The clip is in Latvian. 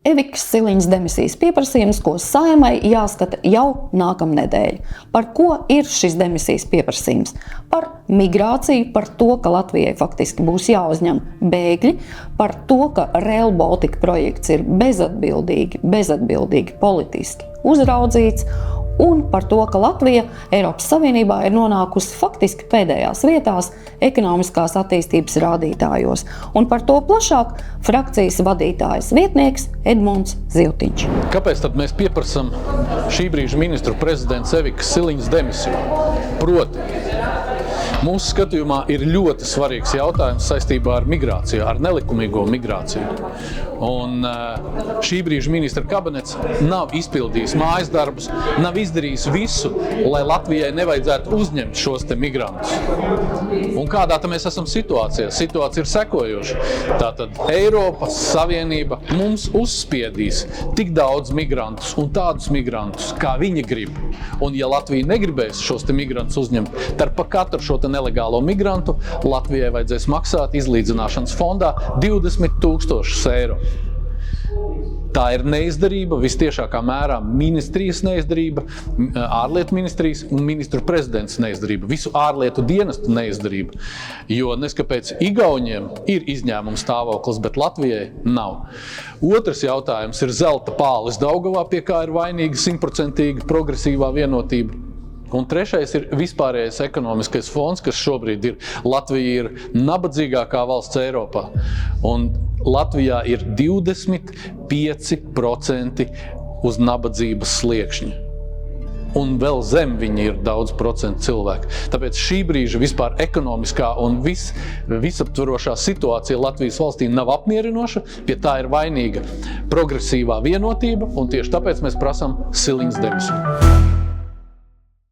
Evikas Siliņas demisijas pieprasījums, ko Saeimai jāskata jau nākamnedēļ. Par ko ir šis demisijas pieprasījums? Par migrāciju, par to, ka Latvijai faktiski būs jāuzņem bēgļi, par to, ka Rail Baltica projekts ir bezatbildīgi politiski uzraudzīts, un par to, ka Latvija Eiropas Savienībā ir nonākusi faktiski pēdējās vietās ekonomiskās attīstības rādītājos. Un par to plašāk frakcijas vadītājas vietnieks Edmunds Zivtiņš. Kāpēc tad mēs pieprasam šī brīža ministru prezidents Evikas Siliņas demisiju? Proti, mūsu skatījumā ir ļoti svarīgs jautājums saistībā ar migrāciju, ar nelikumīgo migrāciju. Un šī brīža ministra kabinets nav izpildījis mājas darbus, nav izdarījis visu, lai Latvijai nevajadzētu uzņemt šos te migrantus. Un kādā mēs esam situācijā? Situācija ir sekojoša. Tātad Eiropas Savienība mums uzspiedīs tik daudz migrantus un tādus migrantus, kā viņi grib. Un ja Latvija negribēs šos te migrantus uzņemt, tad par katru šo te nelegālo migrantu Latvijai vajadzēs maksāt izlīdzināšanas fondā 20 000 eiro. Tā ir neizdarība, vistiešākā mērā ministrijas neizdarība, ārlietu ministrijas un ministru prezidents neizdarība, visu ārlietu dienestu neizdarība. Jo neskapēc Igauniem ir izņēmuma stāvoklis, bet Latvijai nav. Otrs jautājums ir zelta pāles Daugavā, pie kā ir vainīga 100% progresīvā vienotība. Un trešais ir vispārējais ekonomiskais fonds, kas šobrīd ir. Latvija ir nabadzīgākā valsts Eiropā. Un Latvijā ir 25% uz nabadzības sliekšņa. Un vēl zem viņi ir daudz procentu cilvēku. Tāpēc šī brīža vispār ekonomiskā un visaptvarošā situācija Latvijas valstī nav apmierinoša, pie tā ir vainīga progresīvā vienotība, un tieši tāpēc mēs prasam Siliņas demisiju.